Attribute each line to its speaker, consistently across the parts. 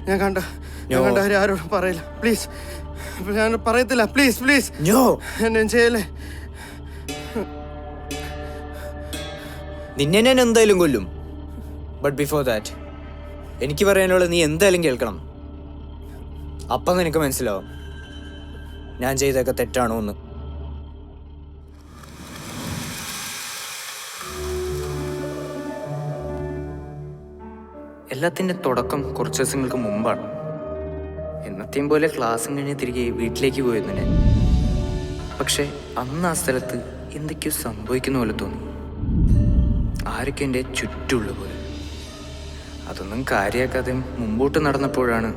Speaker 1: ഞാൻ കണ്ട ആരോടും പറയില്ല, പ്ലീസ്. ഞാൻ പറയത്തില്ല, പ്ലീസ് പ്ലീസ്. എന്നെ ചെയ്യല്ലേ.
Speaker 2: നിന്നെ ഞാൻ എന്തായാലും കൊല്ലും. ബട്ട് ബിഫോർ ദാറ്റ് എനിക്ക് പറയാനുള്ളത് നീ എന്തായാലും കേൾക്കണം. അപ്പം നിനക്ക് മനസ്സിലാവും ഞാൻ ചെയ്തൊക്കെ തെറ്റാണോ എന്ന്. എല്ലാത്തിൻ്റെ തുടക്കം കുറച്ച് ദിവസങ്ങൾക്ക് മുമ്പാണ്. എന്നത്തെയും പോലെ ക്ലാസ്സും കഴിഞ്ഞ് തിരികെ വീട്ടിലേക്ക് പോയിരുന്നു ഞാൻ. പക്ഷെ അന്ന് ആ സ്ഥലത്ത് എന്തൊക്കെയോ സംഭവിക്കുന്ന പോലെ തോന്നി. ആരൊക്കെ എൻ്റെ ചുറ്റുമുള്ള പോലെ. അതൊന്നും കാര്യമാക്കാതെ മുമ്പോട്ട് നടന്നപ്പോഴാണ്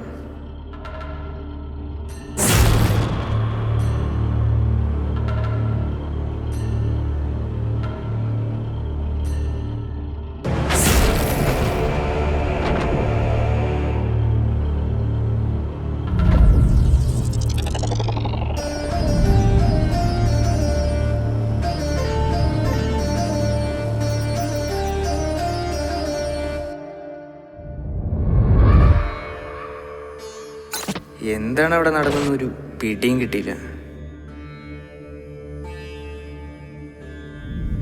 Speaker 2: എന്താണ് അവിടെ നടന്നൊരു പിടിയും കിട്ടിയില്ല.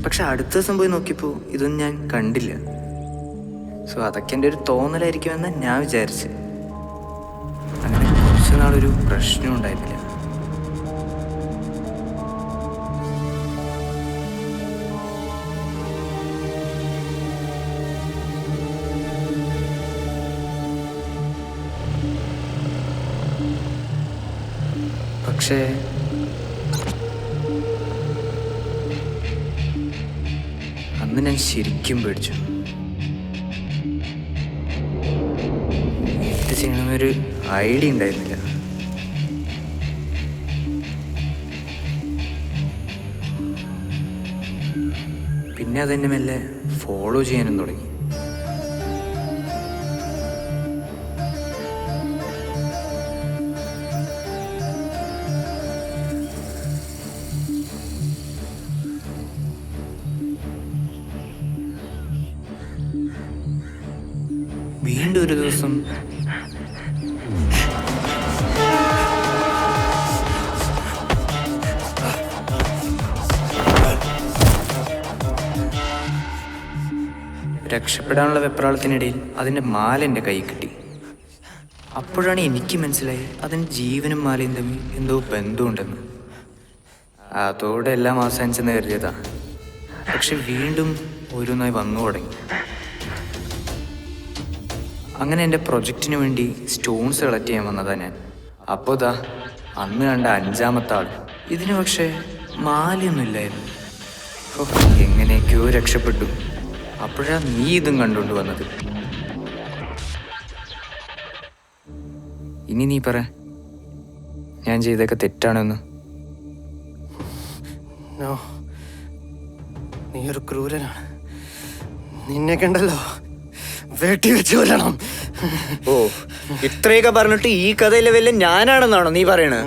Speaker 2: പക്ഷെ അടുത്ത ദിവസം പോയി നോക്കിയപ്പോൾ ഇതൊന്നും ഞാൻ കണ്ടില്ല. സോ അതൊക്കെ എൻ്റെ ഒരു തോന്നലായിരിക്കുമെന്ന് ഞാൻ വിചാരിച്ച്. അങ്ങനെ കുറച്ച് നാളൊരു പ്രശ്നം ഉണ്ടായിരുന്നില്ല. പക്ഷേ അന്ന് ഞാൻ ശരിക്കും പേടിച്ചു. എന്ത് ചെയ്യണമെന്നൊരു ഐഡിയ ഉണ്ടായിരുന്നില്ല. പിന്നെ അതെന്നെ മെല്ലെ ഫോളോ ചെയ്യാനും തുടങ്ങി. വീണ്ടും ഒരു ദിവസം രക്ഷപ്പെടാനുള്ള വെപ്രാളത്തിനിടയിൽ അതിൻ്റെ മാല എൻ്റെ കൈ കിട്ടി. അപ്പോഴാണ് എനിക്ക് മനസ്സിലായി അതിന് ജീവനും മാലയും തമ്മിൽ എന്തോ ബന്ധമുണ്ടെന്ന്. അതോടെ എല്ലാം അവസാനിച്ചെന്ന് കരുതിയതാ. പക്ഷെ വീണ്ടും ഓരോന്നായി വന്നു തുടങ്ങി. അങ്ങനെ എൻ്റെ പ്രൊജക്റ്റിന് വേണ്ടി സ്റ്റോൺസ് കളക്ട് ചെയ്യാൻ വന്നതാണ് ഞാൻ. അപ്പോൾ ദാ അന്ന് കണ്ട 5ാമത്തെ ആൾ. ഇതിന് പക്ഷേ മാലയൊന്നും ഇല്ലായിരുന്നു. എങ്ങനെയൊക്കെയോ രക്ഷപ്പെട്ടു. അപ്പോഴാണ് നീ ഇതും കണ്ടുകൊണ്ട് വന്നത്. ഇനി നീ പറ, ഞാൻ ചെയ്തൊക്കെ തെറ്റാണെന്ന്.
Speaker 1: No. നീ ഒരു ക്രൂരനാണ്. നിന്നെ കണ്ടല്ലോ വെട്ടി വെച്ച് കൊല്ലണം.
Speaker 3: ഓ, ഇത്രയൊക്കെ പറഞ്ഞിട്ട് ഈ കഥയിലെ വല്ല ഞാനാണെന്നാണോ നീ പറയണത്?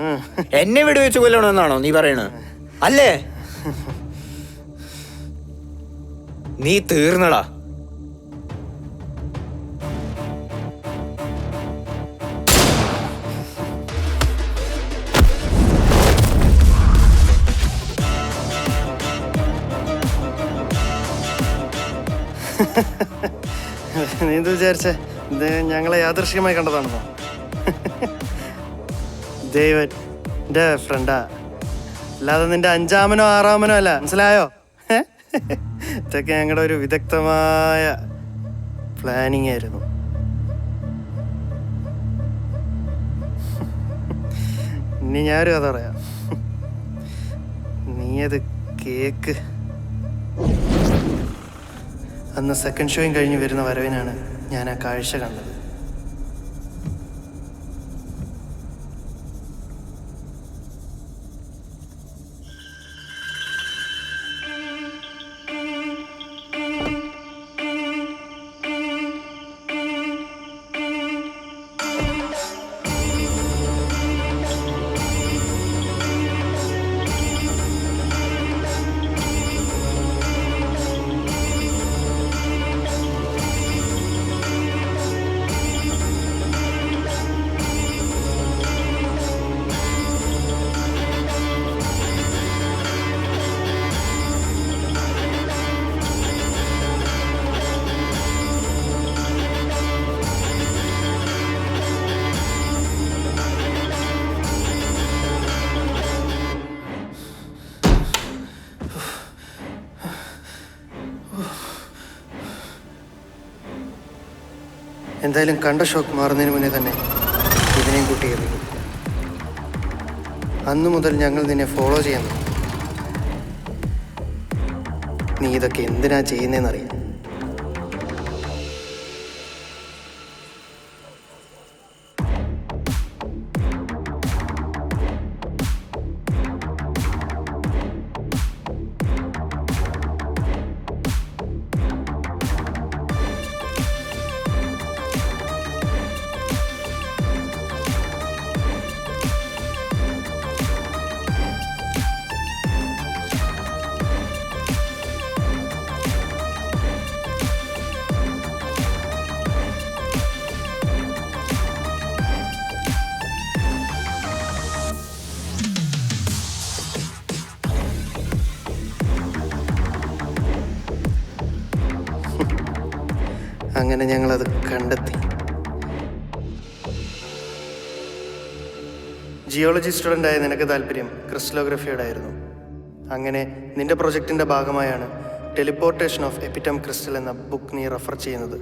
Speaker 3: എന്നെ വെടിവെച്ച് കൊല്ലണമെന്നാണോ നീ പറയണത്? അല്ലേ? നീ തീർന്നടാ.
Speaker 1: നീ എന്ത് വിചാരിച്ചേ? ഇത് ഞങ്ങളെ യാദൃശ്ചികമായി കണ്ടതാണെന്നോ? ദൈവൻ എൻ്റെ ഫ്രണ്ടാ, അല്ലാതെ നിന്റെ അഞ്ചാമനോ ആറാമനോ അല്ല. മനസ്സിലായോ? ഇതൊക്കെ ഞങ്ങളുടെ ഒരു വിദഗ്ധമായ പ്ലാനിങ് ആയിരുന്നു. ഇനി ഞാനൊരു കഥ പറയാം, നീ അത് കേക്ക്. അന്ന് സെക്കൻഡ് ഷോയും കഴിഞ്ഞ് വരുന്ന വരവിനാണ് ഞാൻ ആ കാഴ്ച കണ്ടത്. എന്തായാലും കണ്ട ഷോക്ക് മാറുന്നതിന് മുന്നേ തന്നെ ഇതിനെയും കൂട്ടി എറിയും. അന്നു മുതൽ ഞങ്ങൾ നിന്നെ ഫോളോ ചെയ്യാൻ തുടങ്ങി. നീ ഇതൊക്കെ എന്തിനാ ചെയ്യുന്നതെന്നറിയാം. അങ്ങനെ ഞങ്ങളത് കണ്ടെത്തി. ജിയോളജി സ്റ്റുഡൻ്റായ നിനക്ക് താല്പര്യം ക്രിസ്റ്റലോഗ്രഫിയോടായിരുന്നു. അങ്ങനെ നിന്റെ പ്രൊജക്റ്റിൻ്റെ ഭാഗമായാണ് ടെലിപ്പോർട്ടേഷൻ ഓഫ് എപ്പിറ്റം ക്രിസ്റ്റൽ എന്ന ബുക്ക് നീ റെഫർ ചെയ്യുന്നത്.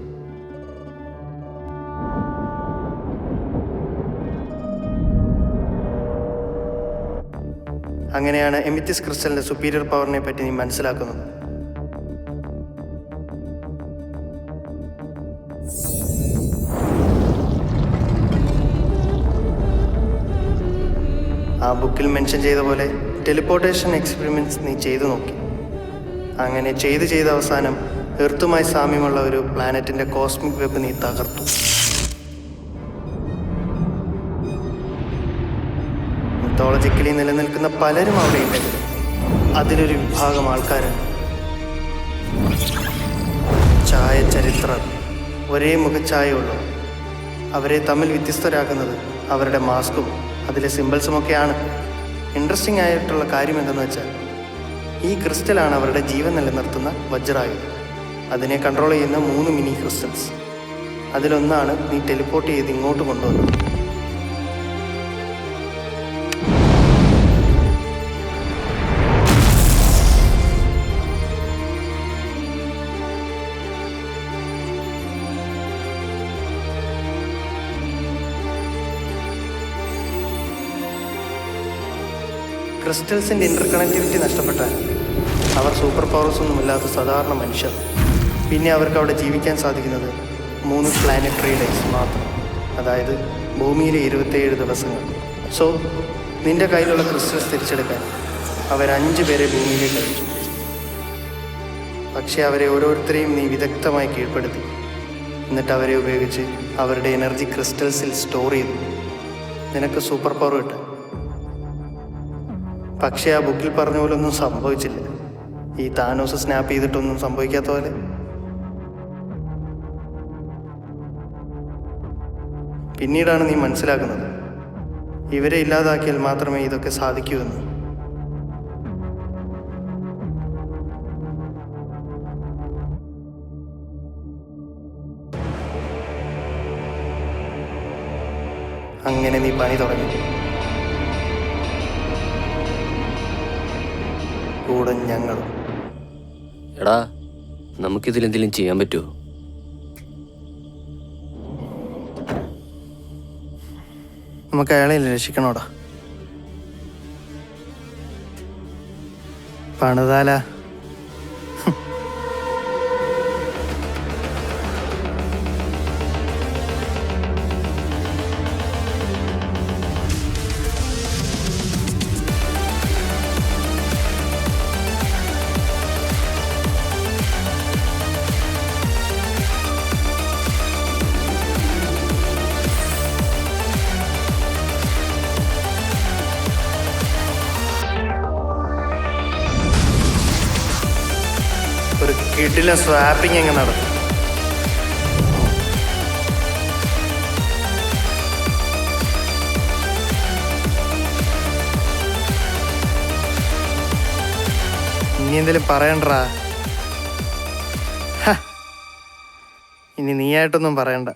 Speaker 1: അങ്ങനെയാണ് എമിത്തിസ് ക്രിസ്റ്റലിൻ്റെ സുപ്പീരിയർ പവറിനെ പറ്റി നീ മനസ്സിലാക്കുന്നത്. ആ ബുക്കിൽ മെൻഷൻ ചെയ്ത പോലെ ടെലിപ്പോർട്ടേഷൻ എക്സ്പെരിമെൻറ്റ്സ് നീ ചെയ്തു നോക്കി. അങ്ങനെ ചെയ്ത് അവസാനം എർത്തുമായി സാമ്യമുള്ള ഒരു പ്ലാനറ്റിൻ്റെ കോസ്മിക് വെബ് നീ തകർത്തു. മിത്തോളജിക്കലി നിലനിൽക്കുന്ന പലരും അവിടെ ഉണ്ടെങ്കിലും അതിലൊരു വിഭാഗം ആൾക്കാരുണ്ട്. ചായ ചരിത്രർ, ഒരേ മുഖഛായയുള്ളവർ. അവരെ തമ്മിൽ വ്യത്യസ്തരാക്കുന്നത് അവരുടെ മാസ്കും അതിലെ സിമ്പിൾസുമൊക്കെയാണ്. ഇൻട്രസ്റ്റിംഗ് ആയിട്ടുള്ള കാര്യം എന്തെന്ന് വെച്ചാൽ ഈ ക്രിസ്റ്റലാണ് അവരുടെ ജീവൻ നിലനിർത്തുന്ന വജ്രായുധം. അതിനെ കൺട്രോൾ ചെയ്യുന്ന 3 മിനി ക്രിസ്റ്റൽസ്. അതിലൊന്നാണ് നീ ടെലിപ്പോർട്ട് ചെയ്ത് ഇങ്ങോട്ട് കൊണ്ടുവന്നത്. ക്രിസ്റ്റൽസിൻ്റെ ഇൻ്റർകണക്ടിവിറ്റി നഷ്ടപ്പെട്ടാൽ അവർ സൂപ്പർ പവേഴ്സ് ഒന്നുമില്ലാത്ത സാധാരണ മനുഷ്യർ. പിന്നെ അവർക്ക് അവിടെ ജീവിക്കാൻ സാധിക്കുന്നത് 3 പ്ലാനറ്ററി ഡേയ്സ് മാത്രം, അതായത് ഭൂമിയിലെ 27 ദിവസങ്ങൾ. സോ നിന്റെ കയ്യിലുള്ള ക്രിസ്റ്റൽസ് തിരിച്ചെടുക്കാൻ അവർ 5 പേരെ ഭൂമിയിലേക്ക് അയച്ചു. പക്ഷേ അവരെ ഓരോരുത്തരെയും നീ വിദഗ്ധമായി കീഴ്പ്പെടുത്തി. എന്നിട്ട് അവരെ ഉപയോഗിച്ച് അവരുടെ എനർജി ക്രിസ്റ്റൽസിൽ സ്റ്റോർ ചെയ്തു. നിനക്ക് സൂപ്പർ പവർ കിട്ടാൻ. പക്ഷേ ആ ബുക്കിൽ പറഞ്ഞ പോലെ ഒന്നും സംഭവിച്ചില്ല. ഈ താനോസ് സ്നാപ്പ് ചെയ്തിട്ടൊന്നും സംഭവിക്കാത്ത പോലെ. പിന്നീടാണ് നീ മനസ്സിലാക്കുന്നത് ഇവരെ ഇല്ലാതാക്കിയാൽ മാത്രമേ ഇതൊക്കെ സാധിക്കൂ എന്ന്. അങ്ങനെ നീ പണി തുടങ്ങി. കൂടെ ഞങ്ങളും.
Speaker 4: എടാ, നമുക്കിതിലെന്തെങ്കിലും ചെയ്യാൻ പറ്റുമോ?
Speaker 1: നമുക്ക് അയാളെ രക്ഷിക്കണോടാ. പണിതാല ഒരു കിടിലൻ സ്വാപ്പിങ് എങ്ങനെ നടക്കും. ഇനി എന്തെങ്കിലും പറയണ്ടാ. ഇനി നീയായിട്ടൊന്നും പറയണ്ട.